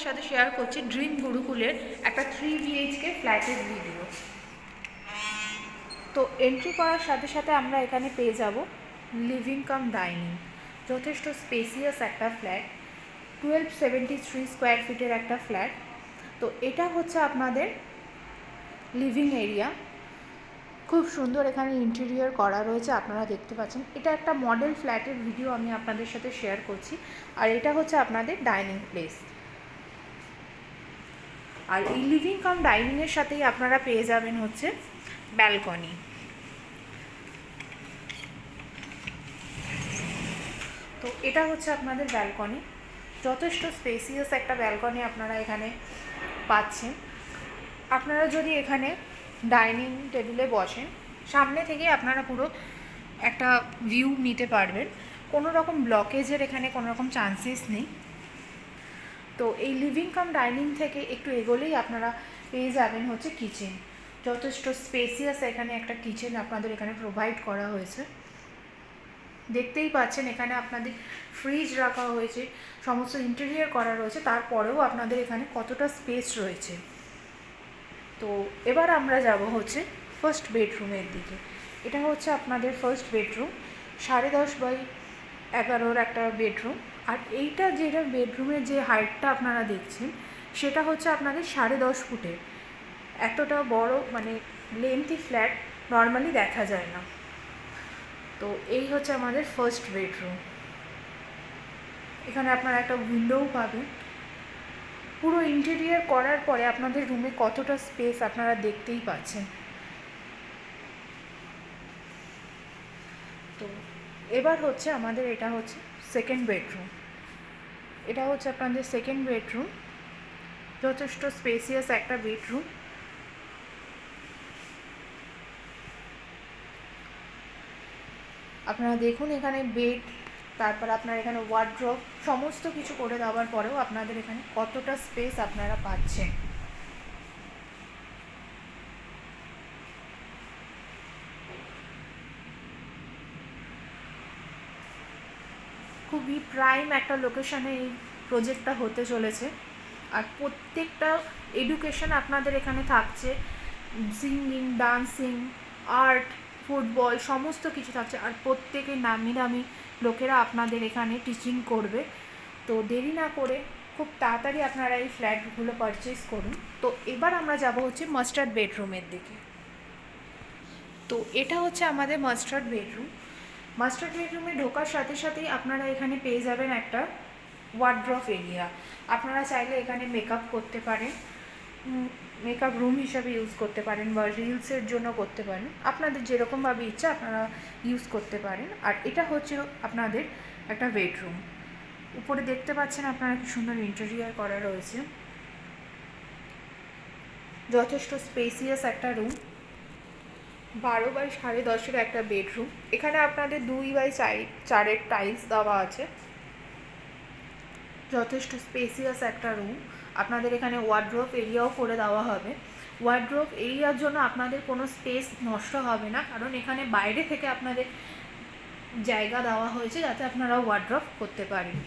সাথে শেয়ার করছি ড্রিম গুরুকুলের একটা 3 BHK ফ্ল্যাটের ভিডিও। তো এন্ট্রি করার সাথে সাথে আমরা এখানে পেয়ে যাব লিভিং কাম ডাইনিং। যথেষ্ট স্পেসিয়াস একটা ফ্ল্যাট, 1273 স্কোয়ার ফিটের একটা ফ্ল্যাট। তো এটা হচ্ছে আপনাদের লিভিং এরিয়া। খুব সুন্দর এখানে ইন্টেরিয়র করা রয়েছে, আপনারা দেখতে পাচ্ছেন। এটা একটা মডেল ফ্ল্যাটের ভিডিও আমি আপনাদের সাথে শেয়ার করছি। আর এটা হচ্ছে আপনাদের ডাইনিং প্লেস। আর এই লিভিং কাম ডাইনিংয়ের সাথেই আপনারা পেয়ে যাবেন হচ্ছে ব্যালকনি। তো এটা হচ্ছে আপনাদের ব্যালকনি, যথেষ্ট স্পেসিয়াস একটা ব্যালকনি আপনারা এখানে পাচ্ছেন। আপনারা যদি এখানে ডাইনিং টেবিলে বসেন, সামনে থেকে আপনারা পুরো একটা ভিউ নিতে পারবেন। কোনো রকম ব্লকেজের এখানে কোনো রকম চান্সেস নেই। তো এই লিভিং কাম ডাইনিং থেকে একটু এগোলেই আপনারা পেয়ে যাবেন হচ্ছে কিচেন। যথেষ্ট স্পেসিয়াস এখানে একটা কিচেন আপনাদের এখানে প্রোভাইড করা হয়েছে। দেখতেই পাচ্ছেন এখানে আপনাদের ফ্রিজ রাখা হয়েছে, সমস্ত ইন্টেরিয়র করা রয়েছে, তারপরেও আপনাদের এখানে কতটা স্পেস রয়েছে। তো এবার আমরা যাব হচ্ছে ফার্স্ট বেডরুমের দিকে। এটা হচ্ছে আপনাদের ফার্স্ট বেডরুম, 10.5x11 একটা বেডরুম। আর এইটা যেটা বেডরুমের যে হাইটটা আপনারা দেখছেন, সেটা হচ্ছে আপনাদের 10.5 ফুটের। এতটা বড় মানে লেন্থি ফ্ল্যাট নর্মালি দেখা যায় না। তো এই হচ্ছে আমাদের ফার্স্ট বেডরুম। এখানে আপনারা একটা উইন্ডোও পাবেন। পুরো ইন্টেরিয়র করার পরে আপনাদের রুমে কতটা স্পেস আপনারা দেখতেই পাচ্ছেন। তো এবার হচ্ছে আমাদের এটা হচ্ছে সেকেন্ড বেডরুম। এটা হচ্ছে আপনাদের সেকেন্ড বেডরুম, যথেষ্ট স্পেসিয়াস একটা বেডরুম। আপনারা দেখুন এখানে বেড, তারপর আপনার এখানে ওয়ার্ড্রপ, সমস্ত কিছু করে দেওয়ার পরেও আপনাদের এখানে কতটা স্পেস আপনারা পাচ্ছেন। খুবই প্রাইম একটা লোকেশনে এই প্রজেক্টটা হতে চলেছে। আর প্রত্যেকটা এডুকেশন আপনাদের এখানে থাকছে, সিঙ্গিং, ডান্সিং, আর্ট, ফুটবল, সমস্ত কিছু থাকছে। আর প্রত্যেকে নামি দামি লোকেরা আপনাদের এখানে টিচিং করবে। তো দেরি না করে খুব তাড়াতাড়ি আপনারা এই ফ্ল্যাটগুলো পারচেস করুন। তো এবার আমরা যাব হচ্ছে মাস্টার্ড বেডরুমের দিকে। তো এটা হচ্ছে আমাদের মাস্টার্ড বেডরুম। মাস্টার বেডরুমে ঢোকার সাথে সাথেই আপনারা এখানে পেয়ে যাবেন একটা ওয়ার্ড্রপ এরিয়া। আপনারা চাইলে এখানে মেকআপ করতে পারেন, মেকআপ রুম হিসাবে ইউজ করতে পারেন, বা রিলসের জন্য করতে পারেন। আপনাদের যেরকমভাবে ইচ্ছা আপনারা ইউজ করতে পারেন। আর এটা হচ্ছে আপনাদের একটা বেডরুম। উপরে দেখতে পাচ্ছেন আপনারা কি সুন্দর ইন্টেরিয়র করা রয়েছে, যথেষ্ট স্পেসিয়াস একটা রুম। 12x10.5 একটা বেডরুম। এখানে আপনাদের 2x4 টাইলস দেওয়া আছে, যথেষ্ট স্পেসিয়াস একটা রুম। আপনাদের এখানে ওয়ার্ড্রোব এরিয়াও করে দেওয়া হবে। ওয়ার্ড্রোব এরিয়ার জন্য আপনাদের কোনো স্পেস নষ্ট হবে না, কারণ এখানে বাইরে থেকে আপনাদের জায়গা দেওয়া হয়েছে যাতে আপনারা ওয়ার্ড্রোব করতে পারেন।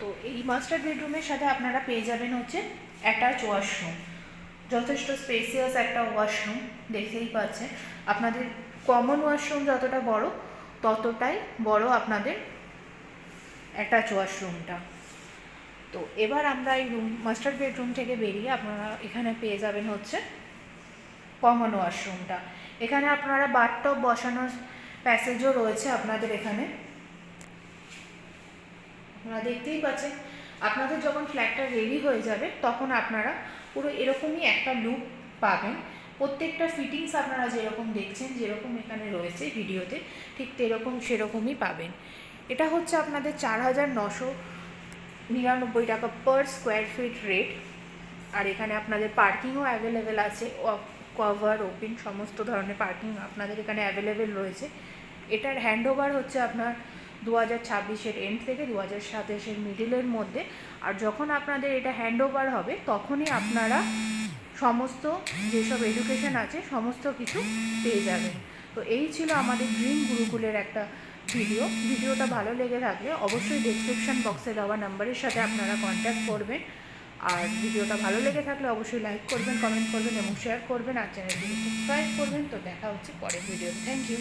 তো এই মাস্টার বেডরুমের সাথে আপনারা পেয়ে যাবেন হচ্ছে অ্যাটাচ ওয়াশরুম। যথেষ্ট স্পেসিয়াস একটা ওয়াশরুম, দেখতেই পাচ্ছেন। আপনাদের কমন ওয়াশরুম যতটা বড়, ততটাই বড় আপনাদের অ্যাটাচ ওয়াশরুমটা। তো এবার আমরা এই মাস্টার বেডরুম থেকে বেরিয়ে আপনারা এখানে পেয়ে যাবেন হচ্ছে কমন ওয়াশরুমটা। এখানে আপনারা বাথটব বসানোর প্যাসেজও রয়েছে আপনাদের এখানে। আপনারা দেখতেই পাচ্ছেন। আপনাদের যখন ফ্ল্যাটটা রেডি হয়ে যাবে তখন আপনারা পুরো এরকমই একটা লুক পাবেন। প্রত্যেকটা ফিটিংস আপনারা যেরকম দেখছেন, যেরকম এখানে রয়েছে ভিডিওতে, ঠিক সেরকমই পাবেন। এটা হচ্ছে আপনাদের 4,999 টাকা পার স্কোয়ার ফিট রেট। আর এখানে আপনাদের পার্কিংও অ্যাভেলেবেল আছে, কভার, ওপেন সমস্ত ধরনের পার্কিং আপনাদের এখানে অ্যাভেলেবেল রয়েছে। এটার হ্যান্ডওভার হচ্ছে আপনার 2026-এর এন্ড থেকে 2027-এর মিডিলের মধ্যে। আর যখন আপনাদের এটা হ্যান্ডওভার হবে তখনই আপনারা সমস্ত যেসব এডুকেশন আছে সমস্ত কিছু পেয়ে যাবেন। তো এই ছিল আমাদের ড্রিম গুরুকুলের একটা ভিডিওটা ভালো লেগে থাকলে অবশ্যই ডেসক্রিপশন বক্সে দেওয়া নাম্বারের সাথে আপনারা কন্ট্যাক্ট করবেন। আর ভিডিওটা ভালো লেগে থাকলে অবশ্যই লাইক করবেন, কমেন্ট করবেন এবং শেয়ার করবেন, আর চ্যানেলটিকে সাবস্ক্রাইব করবেন। তো দেখা হচ্ছে পরের ভিডিও। Thank you.